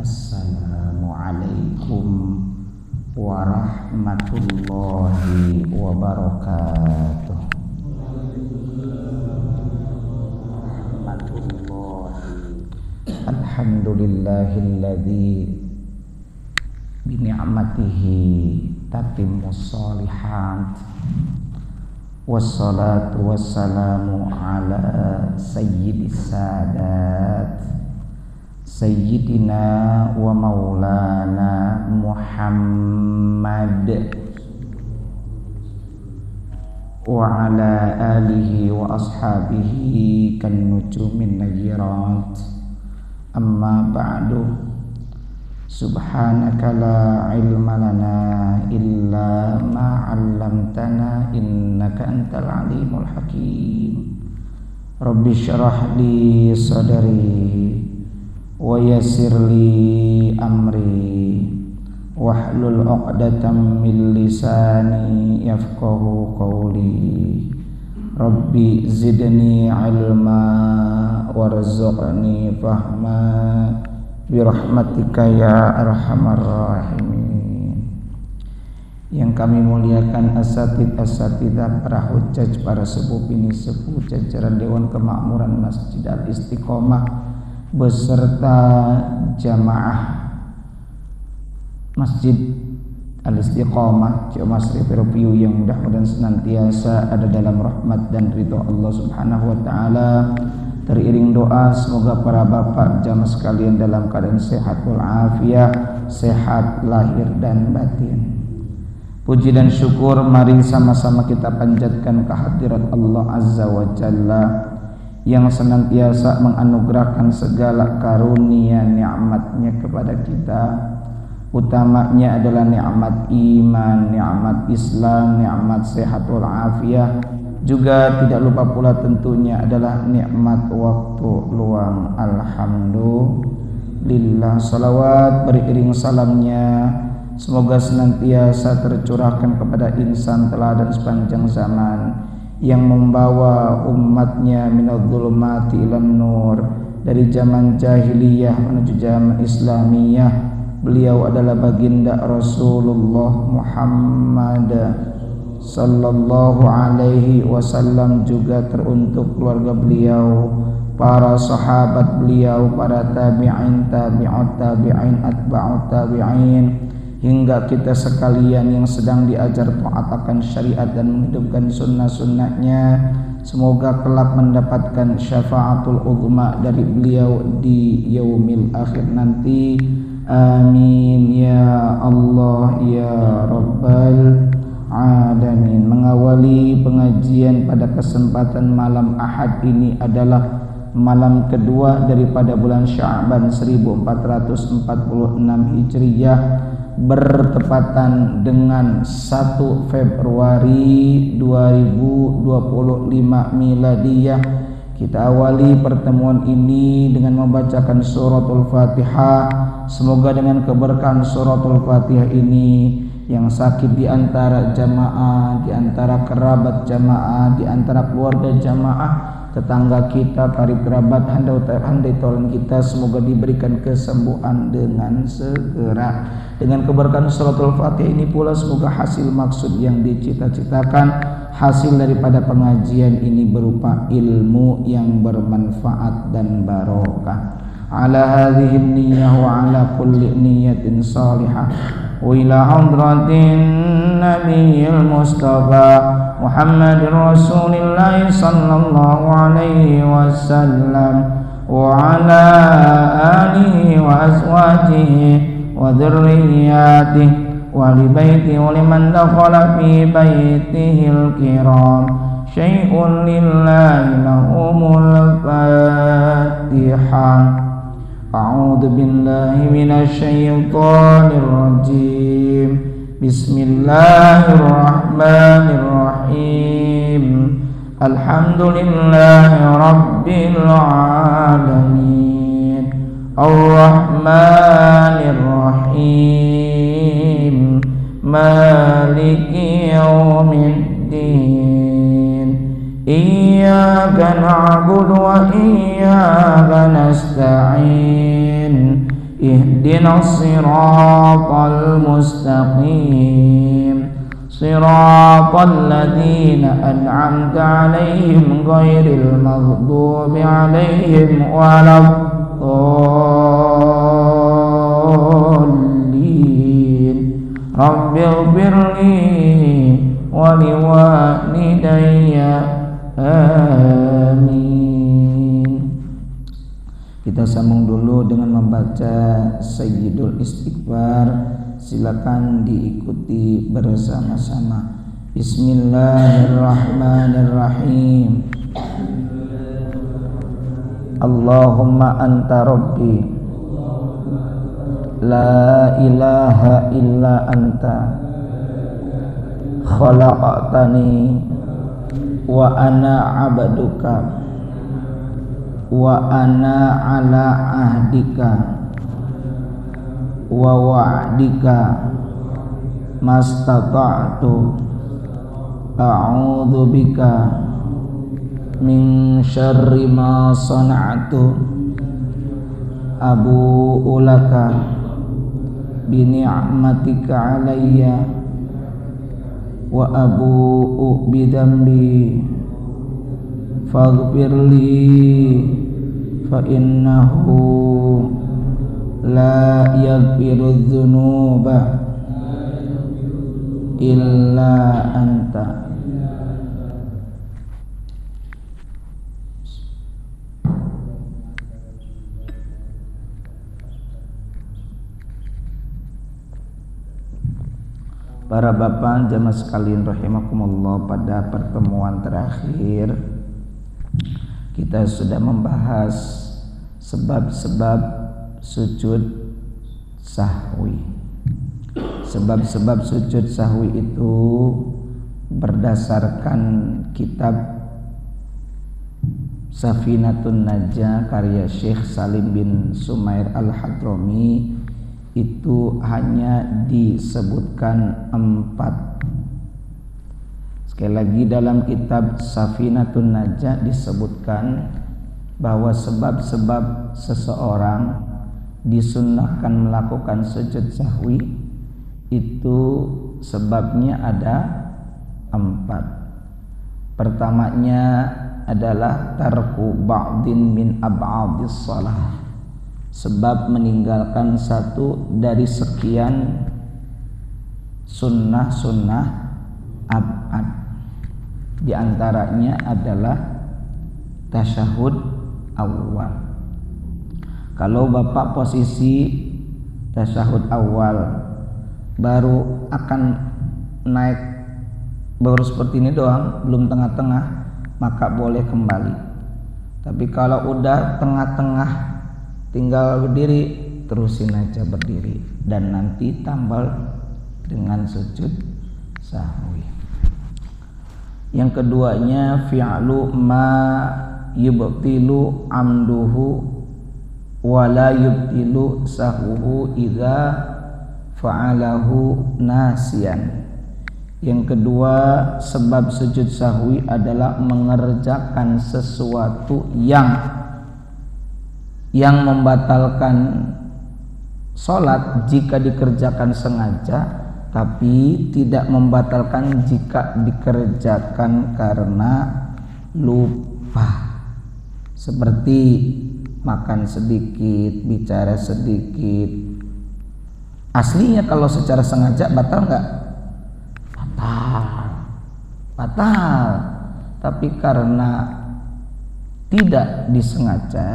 Assalamualaikum warahmatullahi wabarakatuh. Alhamdulillahilladzi bi ni'matihi tatimmus shalihat. Wassalatu wassalamu ala sayyidis sadat Sayyidina wa maulana Muhammad wa ala alihi wa ashabihi kan nujumin najirat. Amma ba'du, subhanaka la ilma lana illa ma 'allamtana innaka antal alimul hakim. Rabbi syrah li sadri wa yassir li amri wahlul 'uqdatam min lisani yafqahu qawli. Rabbi zidni ilma warzuqni fahma birahmatika ya arhamar rahimin. Yang kami muliakan asatidah, para hujjaj, para sepuh bini sepuh, jajaran Dewan Kemakmuran Masjid Al-Istiqomah beserta jamaah Masjid Al-Istiqomah Mas Review yang mudah-mudahan senantiasa ada dalam rahmat dan ridho Allah Subhanahu wa taala. Teriring doa semoga para bapak jamaah sekalian dalam keadaan sehat walafiat, sehat lahir dan batin. Puji dan syukur mari sama-sama kita panjatkan kehadirat Allah Azza wa Jalla yang senantiasa menganugerahkan segala karunia nikmatnya kepada kita. Utamanya adalah nikmat iman, nikmat Islam, nikmat sehat walafiat. Juga tidak lupa pula tentunya adalah nikmat waktu luang. Alhamdulillah. Salawat beriring salamnya semoga senantiasa tercurahkan kepada insan teladan sepanjang zaman yang membawa umatnya minadh-dhulumati ilan nur, dari zaman jahiliyah menuju zaman islamiyah. Beliau adalah baginda Rasulullah Muhammad sallallahu alaihi wasallam, juga teruntuk keluarga beliau, para sahabat beliau, para tabi'in, tabi'ut tabi'in, atba'ut tabi'in, hingga kita sekalian yang sedang diajar taat akan syariat dan menghidupkan sunnah-sunnahnya. Semoga kelak mendapatkan syafaatul uzma dari beliau di yaumil akhir nanti. Amin ya Allah ya Rabbal alamin. Mengawali pengajian pada kesempatan malam Ahad ini adalah malam kedua daripada bulan Sya'ban 1446 Hijriyah, bertepatan dengan 1 Februari 2025 Miladiyah. Kita awali pertemuan ini dengan membacakan suratul Fatihah. Semoga dengan keberkahan suratul Fatihah ini, yang sakit di antara jamaah, di antara kerabat jamaah, di antara keluarga jamaah, tetangga kita, karib kerabat, handai tolong kita, semoga diberikan kesembuhan dengan segera. Dengan keberkahan suratul Fatihah ini pula semoga hasil maksud yang dicita-citakan, hasil daripada pengajian ini berupa ilmu yang bermanfaat dan barokah. Ala hadhihi niyyah wa ala kulli niyyatin salihah wa ila hadratin nabiyil mustafa Muhammadir Rasulillah sallallahu alaihi wasallam وعلى آله وأزواجه وذرياته ولبيته ولمن دخل في بيته الكرام شيء لله لهم الفاتحة. أعوذ بالله من الشيطان الرجيم. بسم الله الرحمن الرحيم. الحمد لله رب العالمين الرحمن الرحيم مالك يوم الدين إياك نعبد وإياك نستعين اهدنا الصراط المستقيم صراط الذين أنعمت عليهم غير المغضوب عليهم ولا الضالين. رب اغفر لي ولوالدي amin. Kita sambung dulu dengan membaca Sayyidul Istighfar. Silakan diikuti bersama-sama. Bismillahirrahmanirrahim. Allahumma anta rabbi la ilaha illa anta khalaqtani wa ana abduka wa ana ala ahdika wa wa'dika mastata'tu a'udzu bika min syarri ma sana'tu abu'u laka bi ni'matika alayya wa abu'u bi dhanbi faghfirli fa innahu la yaghfiru dzunuba illa anta. Para bapak jamaah sekalian rahimakumullah, pada pertemuan terakhir kita sudah membahas sebab-sebab sujud sahwi. Sebab-sebab sujud sahwi itu berdasarkan kitab Safinatun Najah karya Syekh Salim bin Sumair Al-Hadrami itu hanya disebutkan 4. Sekali lagi, dalam kitab Safinatun Najah disebutkan bahwa sebab-sebab seseorang disunnahkan melakukan sujud sahwi itu sebabnya ada 4. Pertamanya adalah tarku ba'din min ab'adis shalah, sebab meninggalkan satu dari sekian sunnah-sunnah ab'ad. Di antaranya adalah tasyahud awal. Kalau bapak posisi tasyahud awal baru akan naik, baru seperti ini doang, belum tengah-tengah, maka boleh kembali. Tapi kalau udah tengah-tengah tinggal berdiri, terusin aja berdiri dan nanti tambal dengan sujud sahwi. Yang keduanya fi'lu ma yubtilu amduhu wa la yubtilu sahwuhu idza fa'alahu nasiyan. Yang kedua, sebab sujud sahwi adalah mengerjakan sesuatu yang membatalkan sholat jika dikerjakan sengaja, tapi tidak membatalkan jika dikerjakan karena lupa. Seperti makan sedikit, bicara sedikit. Aslinya kalau secara sengaja batal nggak? Batal. Tapi karena tidak disengaja,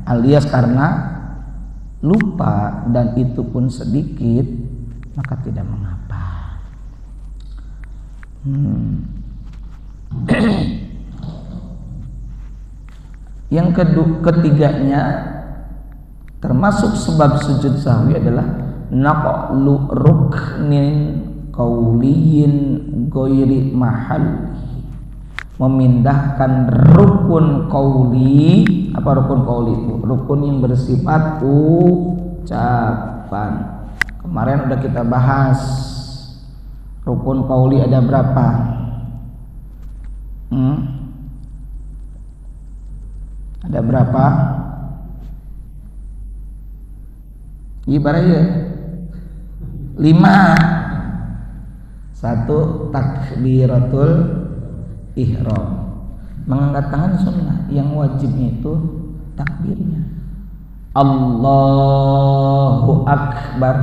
alias karena lupa dan itu pun sedikit, maka tidak mengapa. Yang ketiganya termasuk sebab sujud sahwi adalah naqlu ruknin qauliyin ghairi mahalli, memindahkan rukun qauli. Apa rukun qauli itu? Rukun yang bersifat ucapan. Kemarin udah kita bahas rukun qauli ada berapa? Ada berapa? Ibaratnya 5. 1 takbiratul ihram, mengangkat tangan sunnah. Yang wajibnya itu takbirnya Allahu Akbar,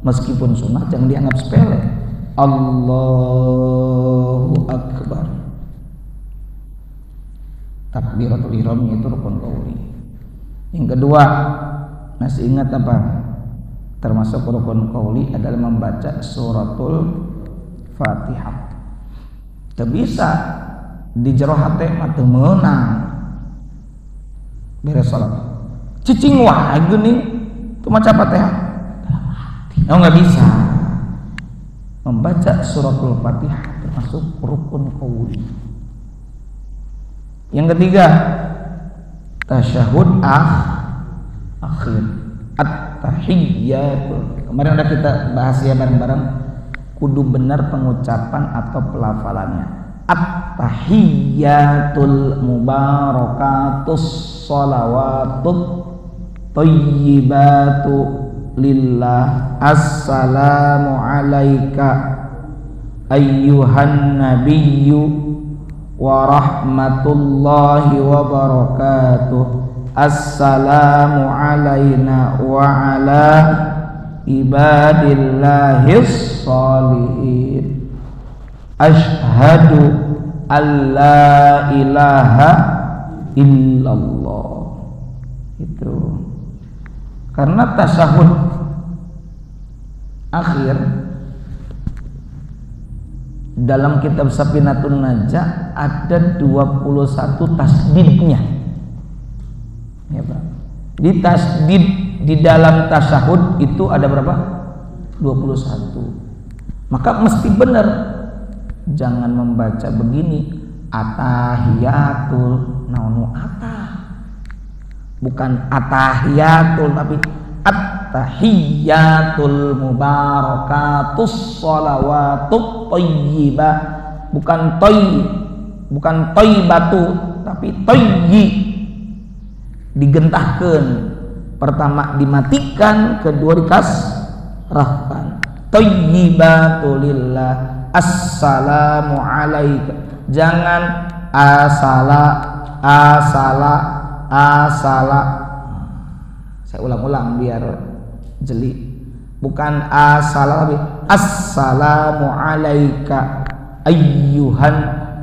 meskipun sunnah jangan dianggap sepele. Allahu Akbar, takbiratul ihramnya itu rukun qauli. Yang kedua, masih ingat apa? Termasuk rukun qauli adalah membaca suratul Fatihah. Teu bisa di jero hate mah teu meunang beres salat. Cicing wae geuning teu maca Fatihah. Oh, enggak bisa. Membaca suratul Fatihah termasuk rukun qauli. Yang ketiga, tasyahud akhir, at-tahiyyatu. Kemarin udah kita bahas ya bareng-bareng, kudu benar pengucapan atau pelafalannya. At-tahiyyatul mubarakatus shalawatut thayyibatu lillah. Assalamu alayka ayyuhan nabiyyu wa rahmatullahi wa barakatuh. Assalamu alayna wa ala ibadillahis sholihin. Ashhadu an la ilaha illallah. Itu karena tasyahud akhir dalam kitab Safinatun Najah ada 21 tasdidnya. Ya, Pak. Di tasdid di dalam tasyahud itu ada berapa? 21. Maka mesti benar. Jangan membaca begini, atahiyatul naunu atah. Bukan atahiyatul tapi at-tahiyyatul mubarakatus shalawatut thayyibah. Bukan thayyibatu tapi thayyi. Digentahkan, pertama dimatikan, kedua dikasrahkan. Thayyibatu lillah. Assalamu alayka. Jangan asala. Saya ulang-ulang biar jeli. Bukan asala tapi assalamu alayka ayyuhan.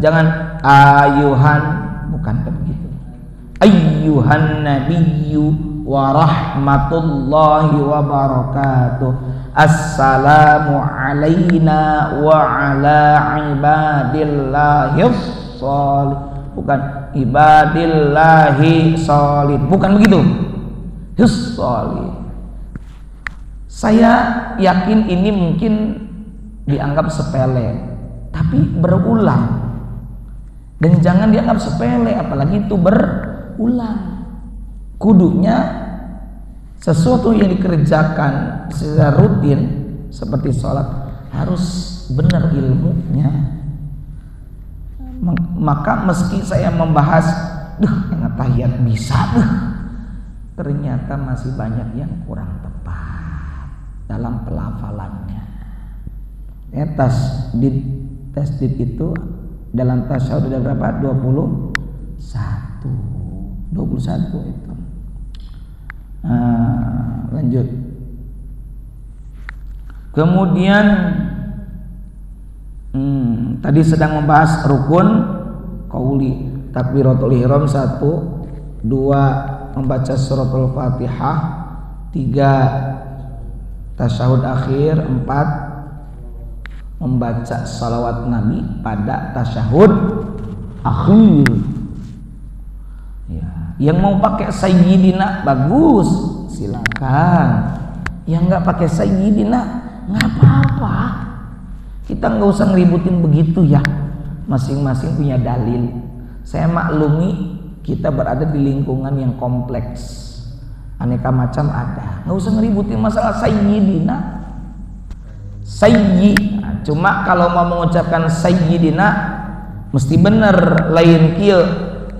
Jangan ayuhan, bukan begitu. Ayyuhan nabiyyu wa rahmatullahi wa barakatuh. Assalamu alayna wa ala ibadillahis sholih. Bukan ibadillahi sholih, bukan begitu. Sholih. Saya yakin ini mungkin dianggap sepele, tapi berulang. Dan jangan dianggap sepele, apalagi itu berulang. Kudunya sesuatu yang dikerjakan secara rutin seperti sholat harus benar ilmunya. Maka meski saya membahas yang tahiyat bisa, ternyata masih banyak yang kurang tepat dalam pelafalannya. Ya, tasdid itu dalam tasyahud ada berapa? 21 itu. Lanjut. Kemudian tadi sedang membahas rukun qauli, takbiratul ihram 1, 2, membaca suratul Fatihah, 3 tasyahud akhir, 4 membaca salawat Nabi pada tasyahud akhir. Ya, yang mau pakai sayyidina bagus, silakan. Yang nggak pakai sayyidina nggak apa-apa. Kita nggak usah ngeributin begitu ya. Masing-masing punya dalil. Saya maklumi kita berada di lingkungan yang kompleks, aneka macam ada. Nggak usah ngeributin masalah sayyidina. Nah, cuma kalau mau mengucapkan sayyidina mesti bener, lain kieu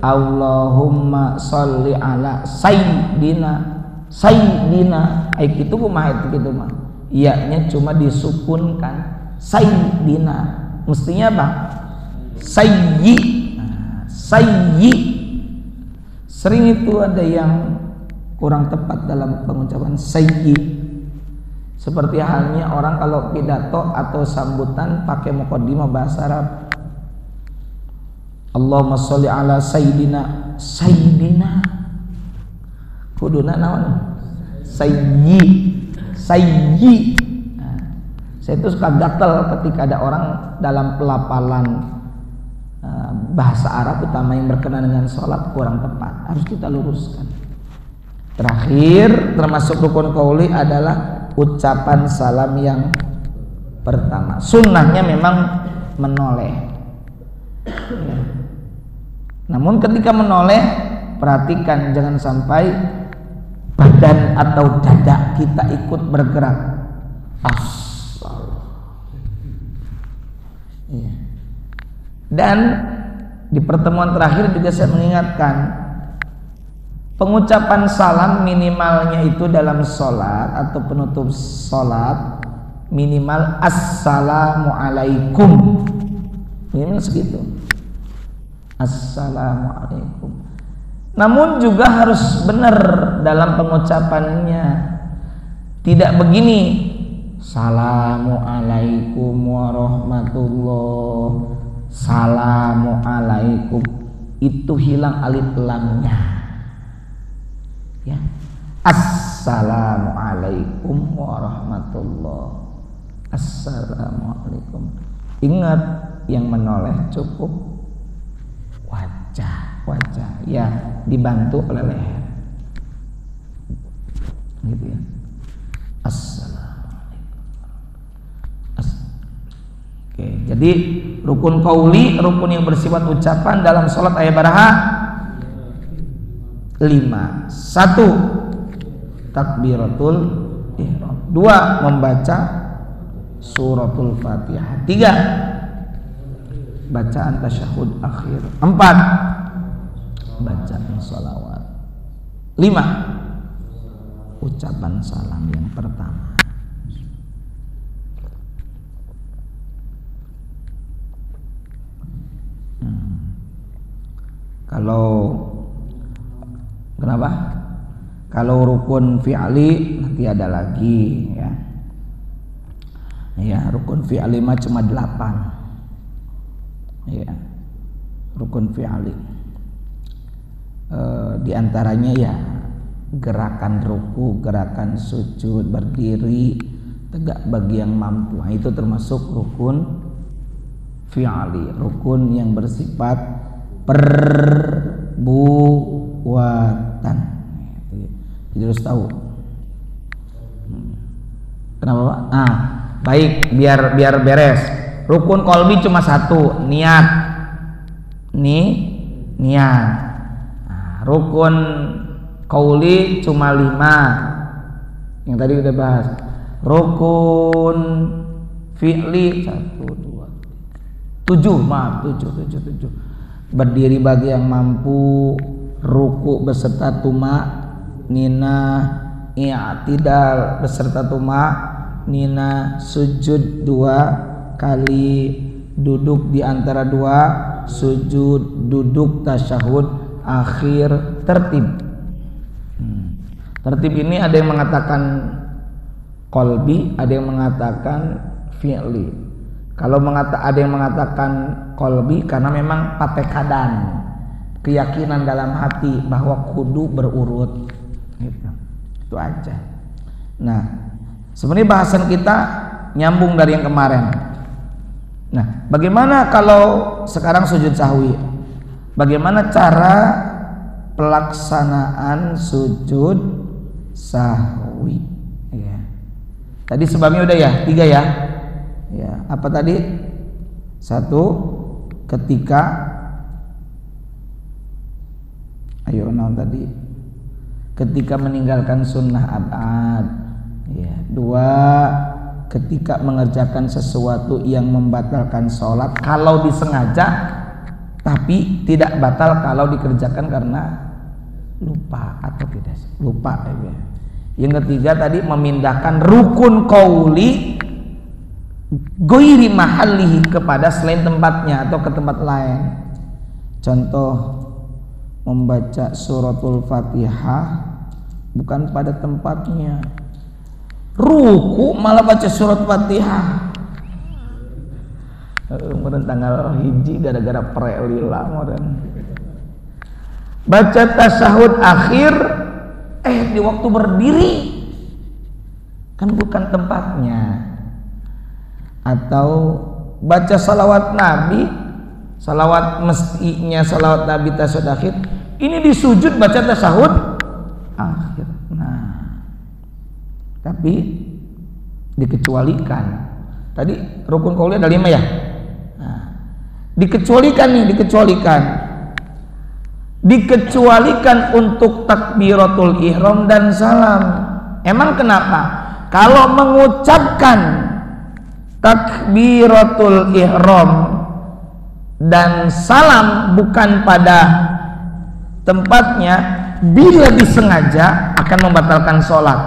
Allahumma sholli ala sayyidina. Sayyidina ai kitu kumaha itu gitu mah. Iya-nya cuma disukunkan. Sayyidina mestinya apa? Sayyi. Sayyi. Sering itu ada yang kurang tepat dalam pengucapan sayyi. Seperti halnya orang kalau pidato atau sambutan pakai muqaddimah bahasa Arab. Allahumma sholli ala sayyidina. Sayyidina kuduna naon? Sayyi. Sayyi. Nah, saya itu suka gatel ketika ada orang dalam pelafalan bahasa Arab utama yang berkenaan dengan sholat kurang tepat. Harus kita luruskan. Terakhir termasuk rukun qauli adalah ucapan salam yang pertama. Sunnahnya memang menoleh. Ya. Namun ketika menoleh, perhatikan jangan sampai badan atau dada kita ikut bergerak. Ya. Dan di pertemuan terakhir juga saya mengingatkan, pengucapan salam minimalnya itu dalam sholat atau penutup sholat minimal assalamualaikum, minimal segitu, assalamualaikum. Namun juga harus benar dalam pengucapannya, tidak begini assalamualaikum warahmatullah, assalamualaikum, itu hilang alif lamnya. Ya. Assalamualaikum warahmatullah. Assalamualaikum. Ingat, yang menoleh cukup wajah ya, dibantu oleh leher. Gitu ya. Assalamualaikum. Oke, jadi rukun qauli, rukun yang bersifat ucapan dalam sholat ayat baraha 5. 1 takbiratul ihram, 2 membaca suratul Fatihah, 3 bacaan tasyahud akhir, 4 bacaan sholawat, 5 ucapan salam yang pertama. Kalau kenapa? Kalau rukun fi'li nanti ada lagi ya. Ya, rukun fi'li mah cuma 8. Ya. Rukun fi'li. Di antaranya ya gerakan ruku, gerakan sujud, berdiri, tegak bagi yang mampu. Nah, itu termasuk rukun fi'li, rukun yang bersifat perbuatan. Jadi harus tahu. Kenapa Pak? Baik, biar beres. Rukun qalbi cuma 1, niat. Niat. Rukun qauli cuma 5. Yang tadi udah bahas. Rukun fi'li 1, 2, 7. Berdiri bagi yang mampu, ruku beserta nina, i'tidal beserta nina, sujud 2 kali, duduk di antara 2 sujud, duduk tasyahud akhir, tertib. Tertib ini ada yang mengatakan qalbi, ada yang mengatakan fi'li. Kalau ada yang mengatakan qalbi karena memang patekadan, keyakinan dalam hati bahwa kudu berurut gitu. Itu aja. Nah, sebenarnya bahasan kita nyambung dari yang kemarin. Nah, bagaimana kalau sekarang sujud sahwi? Bagaimana cara pelaksanaan sujud sahwi? Ya. Tadi sebabnya udah ya, 3 ya. Ya, apa tadi? 1, ketika ketika meninggalkan sunnah abad. Ya. 2, ketika mengerjakan sesuatu yang membatalkan sholat kalau disengaja, tapi tidak batal kalau dikerjakan karena lupa atau tidak lupa. Ya. Yang ketiga tadi memindahkan rukun qauli ghairi mahallihi kepada selain tempatnya atau ke tempat lain. Contoh, membaca suratul Fatihah bukan pada tempatnya, ruku malah baca surat Fatihah. Kemudian tanggal hiji gara-gara prelila kemudian baca tasyahud akhir di waktu berdiri kan bukan tempatnya. Atau baca salawat Nabi, salawat mestinya salawat Nabi tasyahud akhir, ini disujud baca tasyahud akhir. Nah, tapi dikecualikan. Tadi rukun qauli ada 5 ya. Nah, dikecualikan untuk takbiratul ihram dan salam. Emang kenapa? Kalau mengucapkan takbiratul ihram dan salam bukan pada tempatnya, bila disengaja akan membatalkan sholat.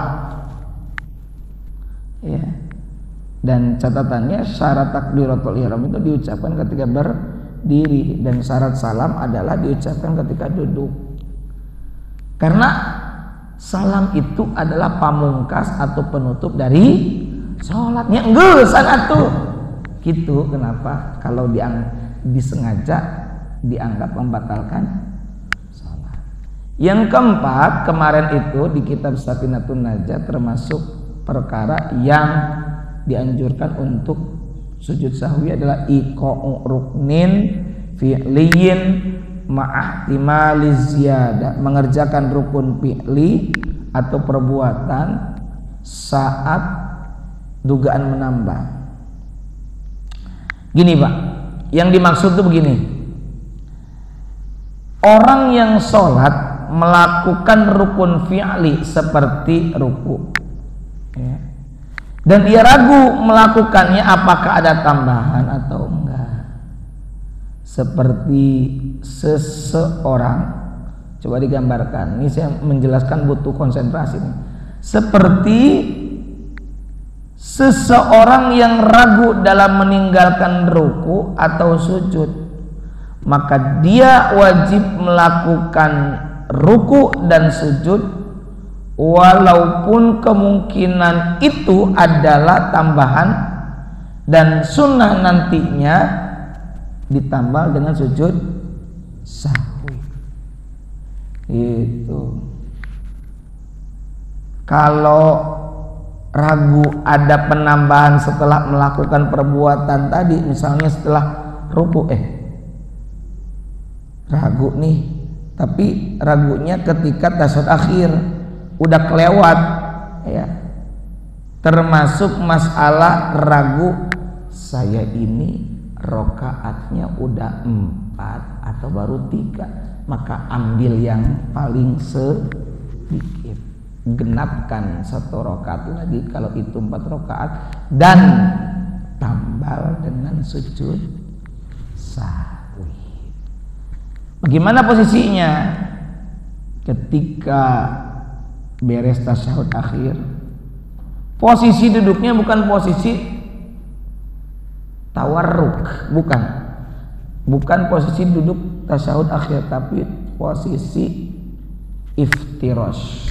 Ya. Dan catatannya syarat takbiratul ihram itu diucapkan ketika berdiri dan syarat salam adalah diucapkan ketika duduk. Karena salam itu adalah pamungkas atau penutup dari sholatnya. Enggesan atuh. Gitu kenapa kalau disengaja dianggap membatalkan sholat. Yang keempat, kemarin itu di kitab Safinatun Najah termasuk perkara yang dianjurkan untuk sujud sahwi adalah iqa'u ruknin fi'liyin ma'ahtimali ziyada, mengerjakan rukun fi'li atau perbuatan saat dugaan menambah. Gini Pak, yang dimaksud itu begini, orang yang sholat melakukan rukun fi'li seperti ruku ya, dan dia ragu melakukannya apakah ada tambahan atau enggak. Seperti seseorang, coba digambarkan, ini saya menjelaskan butuh konsentrasi nih. Seperti seseorang yang ragu dalam meninggalkan ruku atau sujud, maka dia wajib melakukan ruku dan sujud walaupun kemungkinan itu adalah tambahan dan sunnah nantinya ditambah dengan sujud sahwi. Itu kalau ragu ada penambahan setelah melakukan perbuatan tadi, misalnya setelah ruku ragu nih, tapi ragunya ketika tasyahud akhir udah kelewat ya, termasuk masalah ragu saya ini rokaatnya udah 4 atau baru 3, maka ambil yang paling sedikit, genapkan 1 rakaat lagi kalau itu 4 rakaat dan tambal dengan sujud sahwi. Bagaimana posisinya ketika beres tasyahud akhir? Posisi duduknya bukan posisi tawarruk, bukan posisi duduk tasyahud akhir, tapi posisi iftirash,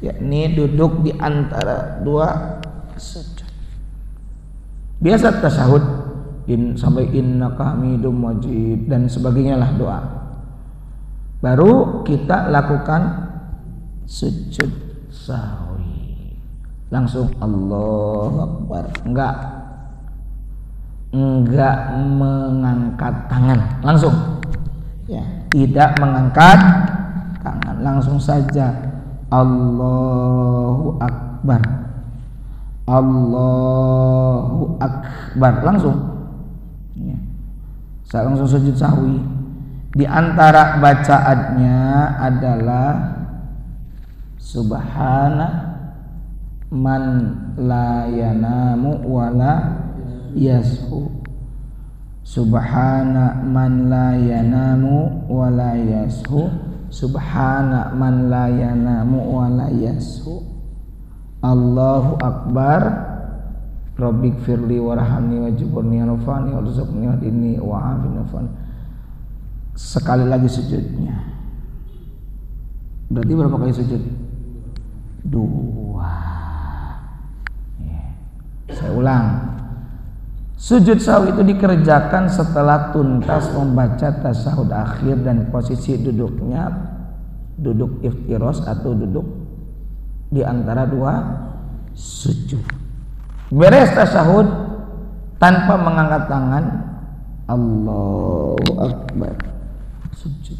yakni duduk di antara 2 sujud. Biasa tasyahud sampai innaka hamidum majid dan sebagainya lah doa. baru kita lakukan sujud sahwi. Langsung Allahu Akbar. Enggak mengangkat tangan, langsung. Ya, tidak mengangkat tangan, langsung saja Allahu Akbar. Allahu Akbar, langsung. Ya. Saya langsung sujud sahwi. Di antara bacaannya adalah Subhana man la yanamu wala yashu. Subhana man la yanamu wala yashu. Subhana man la yanamu wala yashu. Allahu Akbar. Rabbik firli warhamni wajburni warfani warzuqni wahdini wa'afini warfani. Sekali lagi sujudnya. Berarti berapa kali sujud? 2. Ya. Saya ulang. Sujud sahwi itu dikerjakan setelah tuntas membaca tasyahud akhir dan posisi duduknya duduk iftiros atau duduk di antara 2 sujud. Beres tasyahud tanpa mengangkat tangan, Allahu Akbar, sujud.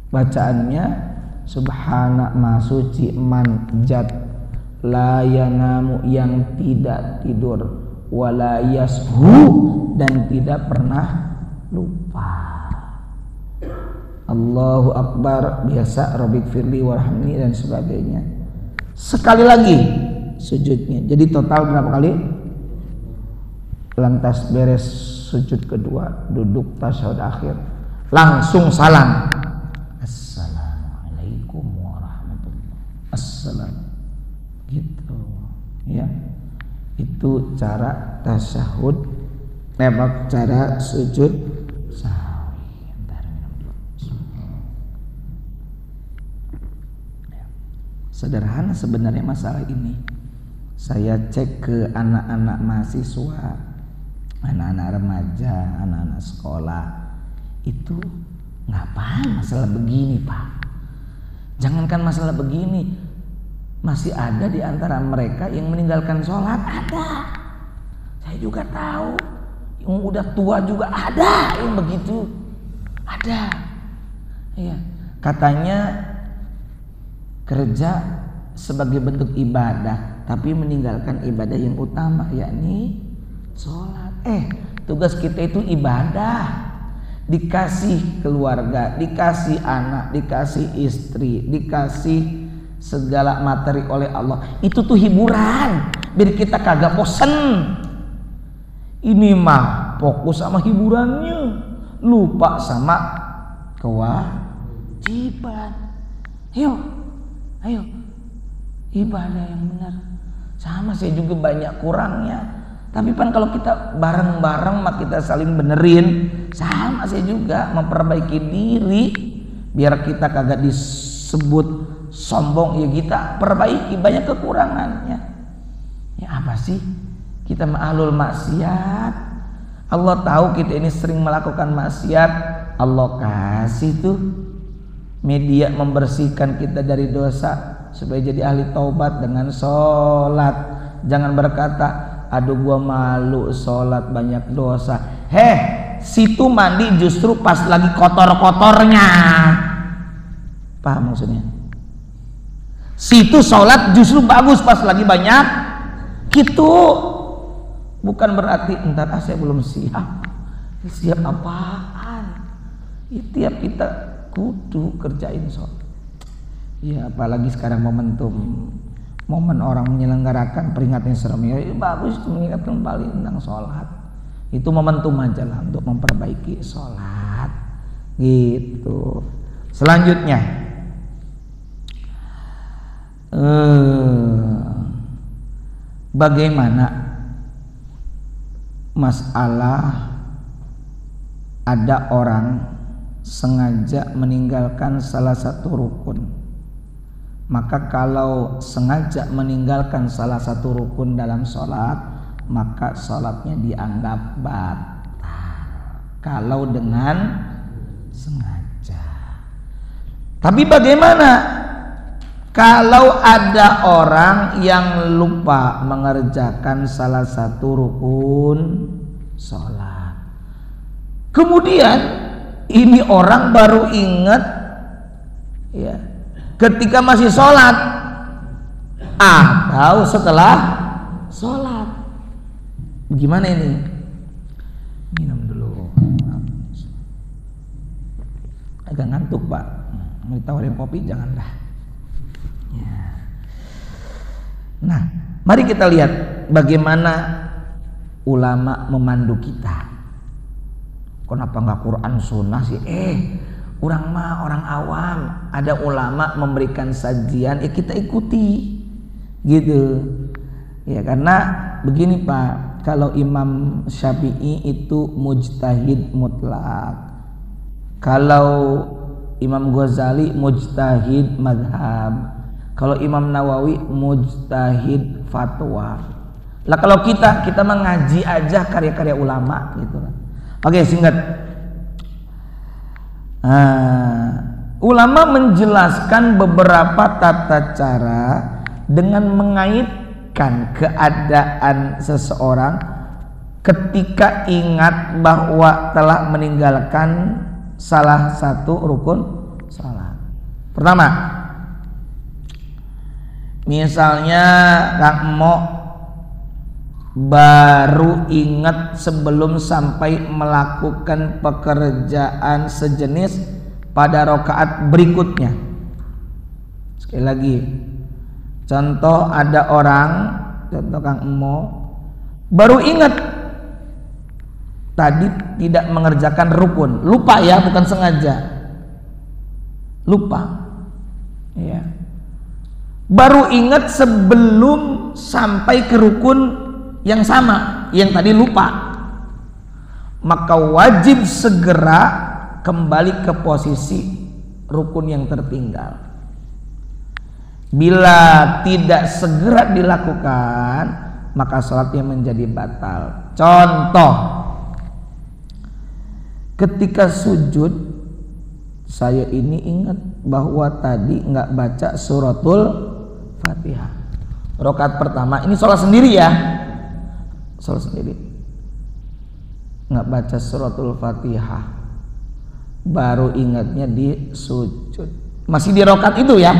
Bacaannya Subhana ma suci man jat la yanamu yang tidak tidur wala yashu dan tidak pernah lupa. Allahu Akbar biasa, Rabbik firli warhamni dan sebagainya. Sekali lagi sujudnya. Jadi total berapa kali? Lantas beres sujud kedua, duduk tasyahud akhir, langsung salam. Assalamualaikum warahmatullahi wabarakatuh. Gitu ya. Itu cara tasyahud, cara sujud sahwi. Sederhana sebenarnya masalah ini. Saya cek ke anak-anak mahasiswa, anak-anak remaja, anak-anak sekolah, itu nggak paham masalah begini, Pak. Jangankan masalah begini, masih ada di antara mereka yang meninggalkan sholat, ada. Saya juga tahu, yang udah tua juga ada yang begitu, ada. Iya, katanya kerja sebagai bentuk ibadah, tapi meninggalkan ibadah yang utama, yakni sholat. Tugas kita itu ibadah. Dikasih keluarga, dikasih anak, dikasih istri, dikasih segala materi oleh Allah. Itu tuh hiburan, biar kita kagak bosen. Ini mah fokus sama hiburannya, lupa sama kewajiban. Ayo, ibadah yang benar. Sama saya juga banyak kurangnya. Tapi kan kalau kita bareng-bareng mah kita saling benerin. Sama saya juga memperbaiki diri biar kita kagak disebut sombong, ya kita perbaiki banyak kekurangannya. Ya apa sih? Kita ahlul maksiat. Allah tahu kita ini sering melakukan maksiat. Allah kasih tuh media membersihkan kita dari dosa supaya jadi ahli taubat dengan sholat. Jangan berkata, aduh gua malu sholat banyak dosa. Situ mandi justru pas lagi kotor-kotornya. Paham maksudnya? Situ sholat justru bagus pas lagi banyak. Gitu. Bukan berarti entar saya belum siap. Siap apaan? Tiap kita kudu kerjain sholat. Ya apalagi sekarang momen orang menyelenggarakan peringatan serem, ya bagus itu mengingatkan kembali tentang sholat. Itu momentum aja lah untuk memperbaiki sholat gitu. Selanjutnya bagaimana masalah ada orang sengaja meninggalkan salah satu rukun. Maka kalau sengaja meninggalkan salah satu rukun dalam sholat, maka sholatnya dianggap batal. Kalau dengan sengaja. Tapi bagaimana kalau ada orang yang lupa mengerjakan salah satu rukun sholat, kemudian ini orang baru ingat ya ketika masih sholat atau setelah sholat, bagaimana ini? Minum dulu, agak ngantuk Pak, mau ditawarin kopi janganlah ya. Nah, mari kita lihat bagaimana ulama memandu kita. Kenapa nggak Quran Sunnah sih? Orang mah orang awam, ada ulama memberikan sajian, ya kita ikuti, gitu. Ya karena begini Pak, kalau Imam Syafi'i itu mujtahid mutlak, kalau Imam Ghazali mujtahid madhab, kalau Imam Nawawi mujtahid fatwa. Lah kalau kita mengaji aja karya-karya ulama, gitu. Oke, singkat. Ulama menjelaskan beberapa tata cara dengan mengaitkan keadaan seseorang ketika ingat bahwa telah meninggalkan salah satu rukun salat. Pertama, misalnya Kang Mo baru ingat sebelum sampai melakukan pekerjaan sejenis pada rakaat berikutnya. Sekali lagi, contoh ada orang, contoh Kang Emo baru ingat tadi tidak mengerjakan rukun, lupa ya, bukan sengaja, lupa ya, baru ingat sebelum sampai ke rukun yang sama yang tadi lupa, maka wajib segera kembali ke posisi rukun yang tertinggal. Bila tidak segera dilakukan, maka sholatnya menjadi batal. Contoh, ketika sujud saya ini ingat bahwa tadi nggak baca suratul Fatihah. Rakaat pertama ini sholat sendiri ya, sholat sendiri, nggak baca suratul Fatihah, baru ingatnya di sujud, masih di rakaat itu ya,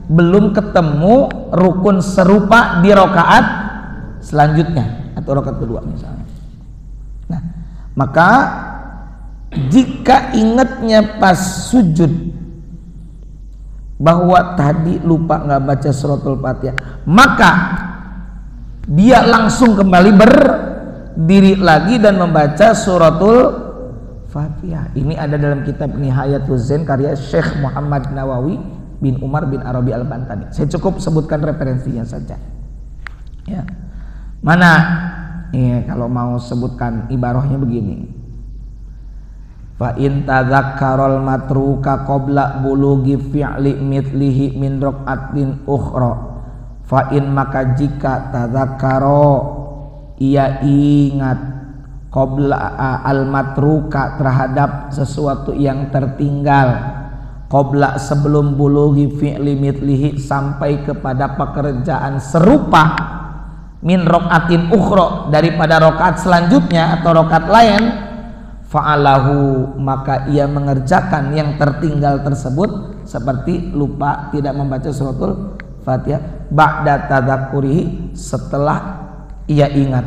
belum ketemu rukun serupa di rakaat selanjutnya atau rakaat kedua misalnya. Nah, maka jika ingatnya pas sujud bahwa tadi lupa nggak baca suratul Fatihah, maka dia langsung kembali berdiri lagi dan membaca suratul Fatihah. Ini ada dalam kitab Nihayatul Zain karya Syekh Muhammad Nawawi bin Umar bin Arabi Al-Bantani. Saya cukup sebutkan referensinya saja ya. Mana ya, kalau mau sebutkan ibarahnya begini, fa in tadzakkarul matruka qabla bulughi fi'li mithlihi min raqatin ukhra, fa in maka jika tadzakkaro ia ingat qabla al matruka terhadap sesuatu yang tertinggal, qabla sebelum bulughi fi'li mithlihi sampai kepada pekerjaan serupa, min raqatin ukhra daripada rakaat selanjutnya atau rakaat lain, fa'alahu maka ia mengerjakan yang tertinggal tersebut seperti lupa tidak membaca suratul Fatihah ba'da tadzakkurihi setelah ia ingat,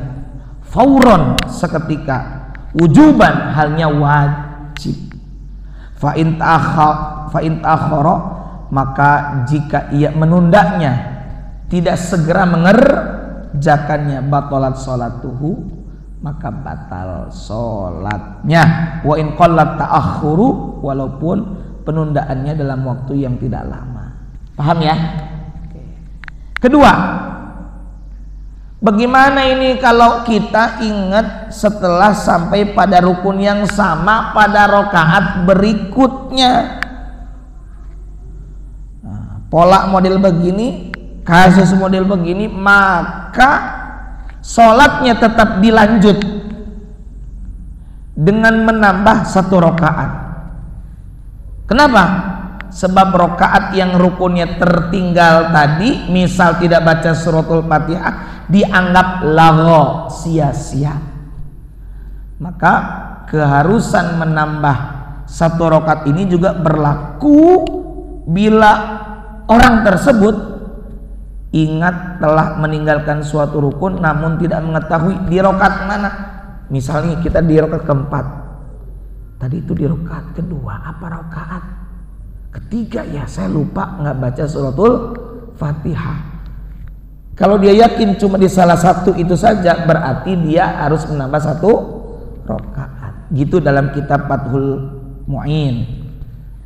fauron seketika, wujuban halnya wajib, fa in ta'akhkhara maka jika ia menundanya tidak segera mengerjakannya, batalat sholatuhu maka batal sholatnya, wa in qallat ta'akhkhuru walaupun penundaannya dalam waktu yang tidak lama. Paham ya? Oke. Kedua, bagaimana ini kalau kita ingat setelah sampai pada rukun yang sama pada rakaat berikutnya? Nah, pola model begini, kasus model begini, maka sholatnya tetap dilanjut dengan menambah satu rakaat. Kenapa? sebab rokaat yang rukunnya tertinggal tadi, misal tidak baca suratul Fatihah, dianggap lagho, sia-sia. Maka keharusan menambah satu rokaat ini juga berlaku bila orang tersebut ingat telah meninggalkan suatu rukun namun tidak mengetahui di rokaat mana. Misalnya kita di rokaat keempat, tadi itu di rokaat kedua apa rokaat ketiga ya, saya lupa nggak baca suratul Fatihah. Kalau dia yakin cuma di salah satu itu saja, berarti dia harus menambah satu rokaat. Gitu dalam kitab Fathul Mu'in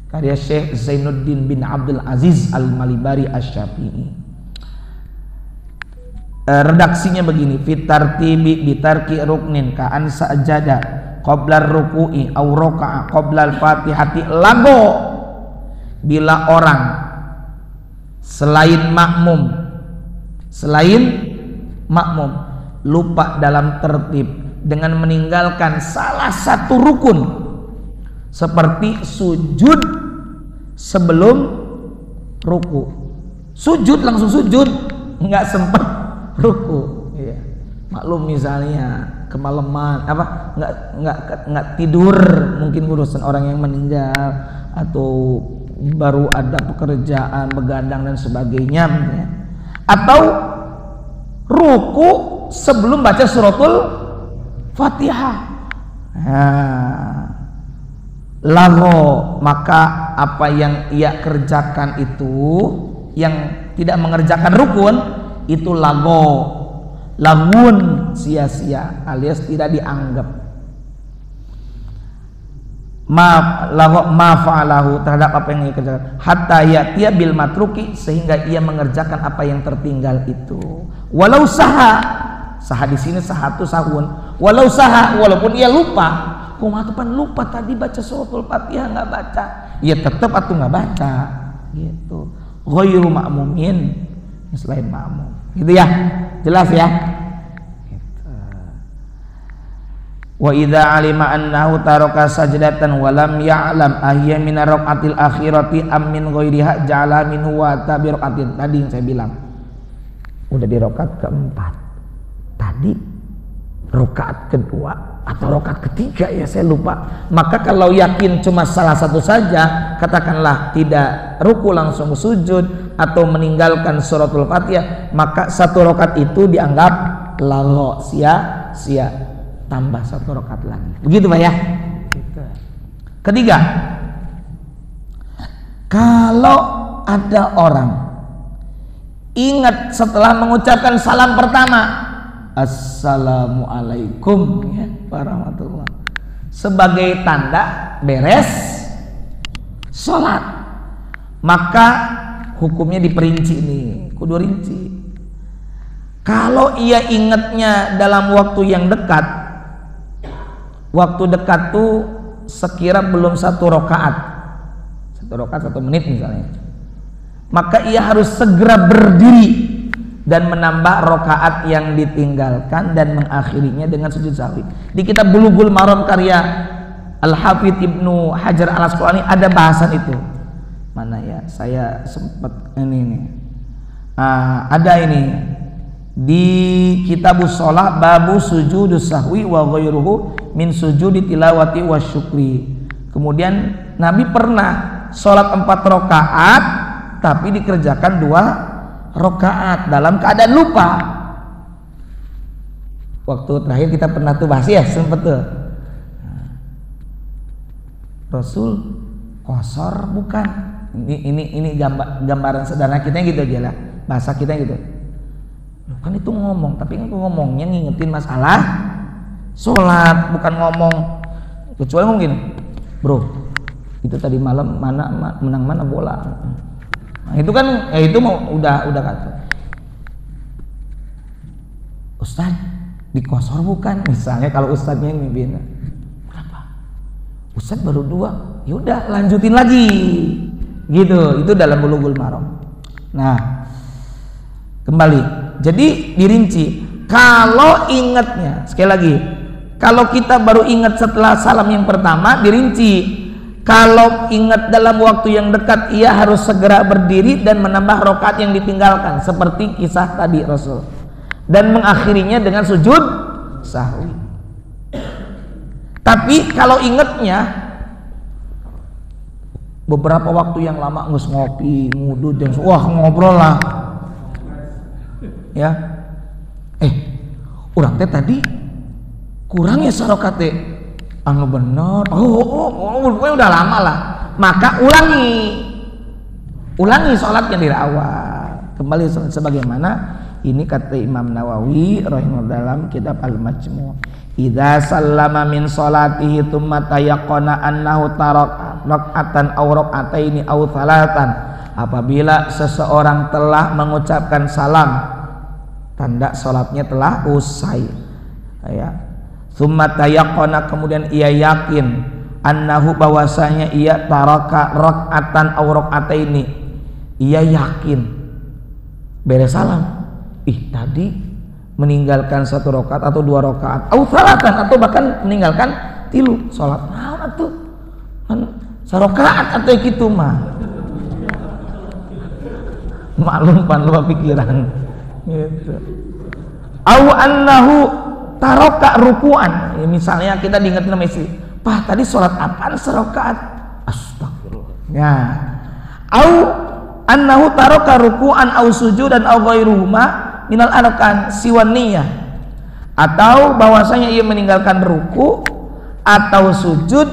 karya Syekh Zainuddin bin Abdul Aziz Al-Malibari Asy-Syafi'i. Redaksinya begini, fitartibi bitarki ruknin ka'an sajada qabla ruku'i aw raka'a qabla al-Fatihati lago. Bila orang selain makmum lupa dalam tertib dengan meninggalkan salah satu rukun seperti sujud sebelum ruku, sujud langsung sujud, nggak sempat ruku, ya. Maklum misalnya kemalaman apa nggak tidur, mungkin urusan orang yang meninggal atau baru ada pekerjaan begadang dan sebagainya, ya. Atau ruku sebelum baca suratul Fatihah, lago, maka apa yang ia kerjakan itu yang tidak mengerjakan rukun itu lagun, sia-sia alias tidak dianggap. Mafa'alahu terhadap apa yang ia kerjakan hatta ya'tiya bil matruki, sehingga ia mengerjakan apa yang tertinggal itu. Walau saha di sini sahatu sahun, walau saha, walaupun ia lupa, kumatupan lupa tadi baca suratul Fatihah nggak baca, ya tetap atau nggak baca gitu. Ghairu ma'mumin, selain makmum, gitu ya, jelas ya. Wa idza alima annahu taraka sajdatan wa lam ya'lam ahya min raqatil akhirati am min ghairiha ja'ala minhu wa tabirqatin. Tadi yang saya bilang udah di rakaat keempat, tadi rakaat kedua atau rakaat ketiga ya saya lupa. Maka kalau yakin cuma salah satu saja, katakanlah tidak ruku langsung sujud atau meninggalkan suratul Fatihah, maka satu rakaat itu dianggap lagho, sia-sia, tambah satu rakaat lagi. Begitu Pak ya. Ketiga, kalau ada orang ingat setelah mengucapkan salam pertama, assalamualaikum ya warahmatullah, sebagai tanda beres sholat, maka hukumnya diperinci nih, kudu rinci. Kalau ia ingatnya dalam waktu yang dekat, waktu dekat tuh sekira belum satu rakaat, 1 menit misalnya, maka ia harus segera berdiri dan menambah rakaat yang ditinggalkan dan mengakhirinya dengan sujud sahwi. Di kitab Bulughul Maram karya Al-Hafidz Ibnu Hajar Al-Asqalani ada bahasan itu. Mana ya? Saya sempat ini. Ada ini di Kitabus Shalah babu sujudus sahwi wa ghairuhu min sujudi tilawati wa syukri. Kemudian Nabi pernah sholat 4 rakaat tapi dikerjakan 2 rakaat dalam keadaan lupa. Waktu terakhir kita pernah tuh bahas ya, sempet tuh. Rasul qasar bukan? Ini gambaran sederhana kita gitu aja lah, bahasa kita gitu. Kan itu ngomong, tapi kan ngomongnya ngingetin masalah sholat, bukan ngomong. Kecuali mungkin, bro, itu tadi malam menang mana bola. Nah, itu kan, ya itu mau udah kata. Ustaz, di kosor bukan? Misalnya kalau ustaznya yang mimpin, berapa? Ustaz baru 2, yaudah lanjutin lagi. Gitu, itu dalam Bulughul Maram. Nah, kembali. Jadi dirinci. Kalau ingatnya, sekali lagi, kalau kita baru ingat setelah salam yang pertama, dirinci. kalau ingat dalam waktu yang dekat ia harus segera berdiri dan menambah rakaat yang ditinggalkan seperti kisah tadi Rasul, dan mengakhirinya dengan sujud sahwi. Tapi kalau ingatnya beberapa waktu yang lama ngus ngopi, ngudut, dan wah ngobrol lah ya, urang teh tadi kurangnya sarokat teh anu bener, udah lama lah, maka ulangi sholatnya dari awal, kembali sebagaimana ini kata Imam Nawawi rahimahullah dalam kitab Al-Majmu', idza sallama min sholatihi tsumma tayaqqana annahu taraka rak'atan aw rak'ataini aw tsalatan, apabila seseorang telah mengucapkan salam tanda sholatnya telah usai ya, tsumma tayaqqana kemudian ia yakin annahu bahwasanya ia taraka rak'atan aw rak'ataini, ia yakin beres salam tadi meninggalkan 1 rakaat atau 2 rakaat atau salatan atau bahkan meninggalkan 3 salat naon atuh sarakaat atau kitu mah maklum pan lupa pikiran gitu. Au annahu taraka ruku'an, ya, misalnya kita diingetin sama istri, "Pak, tadi salat apaan serakaat?" Astagfirullah. Ya. Au annahu taraka ruku'an au sujudan au ghairuhuma minal arkan siwan niyah, atau bahwasanya ia meninggalkan ruku atau sujud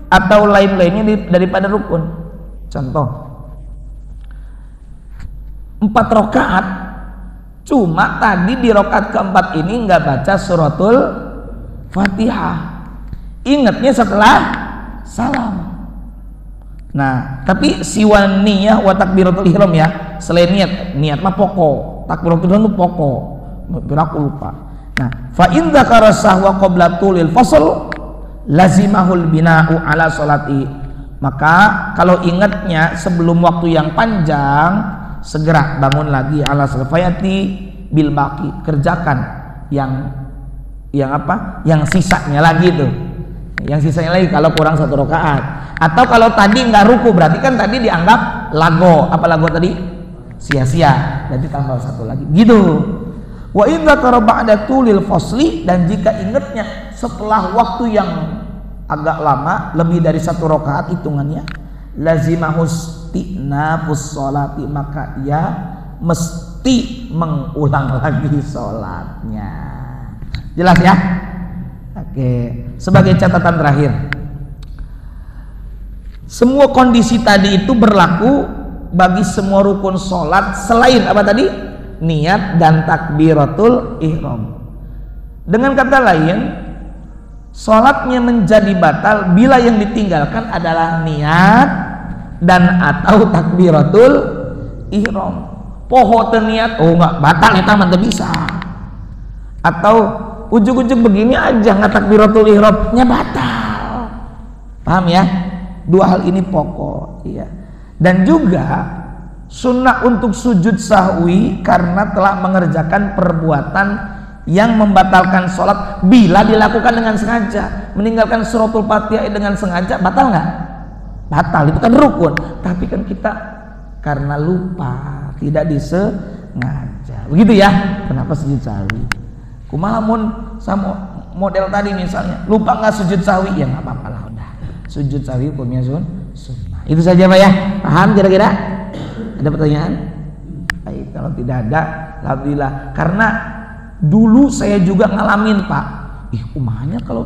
atau lain-lainnya daripada rukun. Contoh 4 rakaat, cuma tadi di rakaat keempat ini nggak baca suratul Fatihah, ingatnya setelah salam. Nah, tapi siwan niyah wa takbiratul ihram ya, selain niat mah pokok, takbiratul ihram itu pokok, aku lupa. Nah, fa in dzakara sahwa qabla tulil fasl lazimahul bina'u ala sholati, maka kalau ingatnya sebelum waktu yang panjang segera bangun lagi ala salfayati bil baqi, kerjakan yang apa? Yang sisanya lagi tuh. Yang sisanya lagi kalau kurang 1 rakaat. Atau kalau tadi nggak ruku berarti kan tadi dianggap lago. Apa lago tadi? Sia-sia. Jadi tambah 1 lagi. Gitu. Wa idza qara ba'da tulil fasli, dan jika ingatnya setelah waktu yang agak lama lebih dari 1 rakaat hitungannya, lazimahus nafus sholati, maka ia mesti mengulang lagi sholatnya. Jelas ya? Oke. Sebagai catatan terakhir, semua kondisi tadi itu berlaku bagi semua rukun sholat selain apa tadi? Niat dan takbiratul ihram. Dengan kata lain, sholatnya menjadi batal bila yang ditinggalkan adalah niat dan atau takbiratul ihram. Poho teu niat, enggak batal eta mah teu bisa. Atau ujug-ujug begini aja nggak takbiratul ihramnya batal. Paham ya? 2 hal ini pokok ya. Dan juga sunnah untuk sujud sahwi karena telah mengerjakan perbuatan yang membatalkan sholat bila dilakukan dengan sengaja. Meninggalkan suratul Fatihah dengan sengaja batal nggak? Batal, itu kan rukun. Tapi kan kita karena lupa, tidak disengaja. Begitu ya? Kenapa sujud sahwi? Kumaha mun sama model tadi misalnya, lupa nggak sujud sahwi, ya nggak apa-apa lah udah. Sujud sahwi hukumnya sunnah. Itu saja Pak ya. Paham kira-kira? Ada pertanyaan? Baik, kalau tidak ada, alhamdulillah. Karena dulu saya juga ngalamin Pak. Kumahanya kalau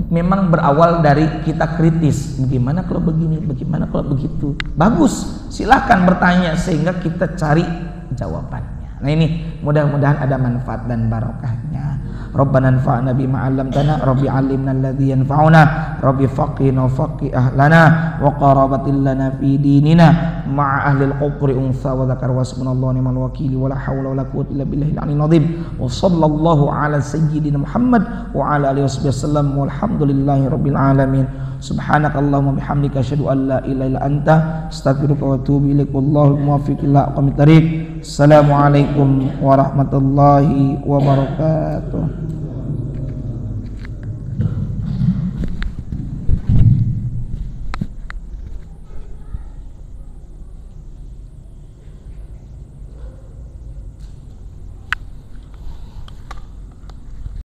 memang berawal dari kita kritis, bagaimana kalau begini, bagaimana kalau begitu. Bagus, silahkan bertanya sehingga kita cari jawabannya. Nah ini mudah-mudahan ada manfaat dan barokahnya. Rabbana anfa'na bima 'allamtana, Rabbi 'allimna alladhi yanfa'una, Rabbi faqihna faqih ahlana wa qarabatil lana fi dinina ma'a ahli al-qubri unsa wa dzakar wa subhanallahu ni'mal wakil wa la haula wa la quwwata illa billahil 'aliyyil 'azim. Wa sallallahu ala sayyidina Muhammad wa ala alihi wasallam walhamdulillahi rabbil alamin. Subhanakallahumma bihamdika asyhadu an la ilaha illa anta astaghfiruka wa atubu ilaik. Wallahul muwaffiq ila aqwamit thariq. Assalamualaikum warahmatullahi wabarakatuh.